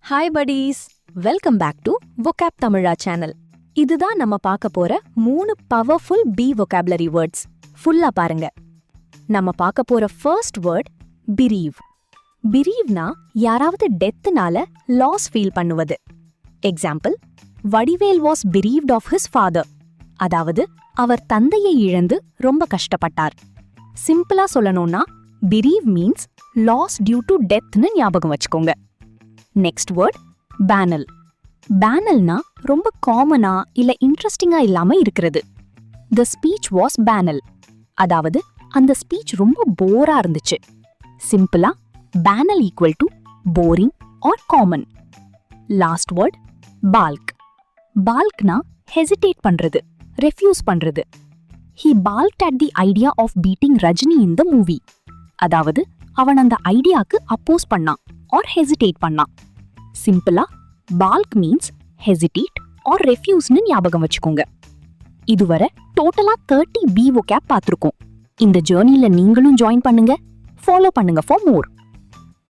Hi buddies, welcome back to vocab Tamizha channel. இதுதான் நம்ம பார்க்க போற 3 பவர்ஃபுல் பி vocabulary வேர்ட்ஸ். ஃபுல்லா பாருங்க. நம்ம பார்க்க போற ஃபர்ஸ்ட் வேர்ட் பிரீவ். பிரீவ்னா யாராவது டெத்னால லாஸ் ஃபீல் பண்ணுவது. Example, Vadivel was bereaved of his father. அதாவது அவர் தந்தையை இழந்து ரொம்ப கஷ்டப்பட்டார். சிம்பிளா சொல்லணும்னா bereave means loss due to டெத்னு ஞாபகம் வச்சுக்கோங்க. Next word panel. பேனல்னா ரொம்ப காமனா இல்ல இன்ட்ரெஸ்டிங்கா இல்லாம இருக்கிறது. The speech was banal. அதாவது அந்த ஸ்பீச் ரொம்ப போரா இருந்துச்சு. சிம்பிளா banal equal to boring or common. Last word balk. பால்க்னா ஹெசிடேட் பண்றது, ரெஃப்யூஸ் பண்றது. He balked at the idea of beating Rajini in the movie. அதாவது அவன் அந்த ஐடியாக்கு அப்போஸ் பண்ணான் ஆர் ஹெசிடேட் பண்ணான். சிம்பிளா பால்க் மீன்ஸ் ஹெசிடேட் ஆர் ரெஃப்யூஸ்னு ஞாபகம் வச்சுக்கோங்க. இதுவரை டோட்டலா 30 பி vocab பார்த்திருக்கோம். இந்த ஜர்னில நீங்களும் ஜாயின் பண்ணுங்க, ஃபாலோ பண்ணுங்க ஃபார் மோர்.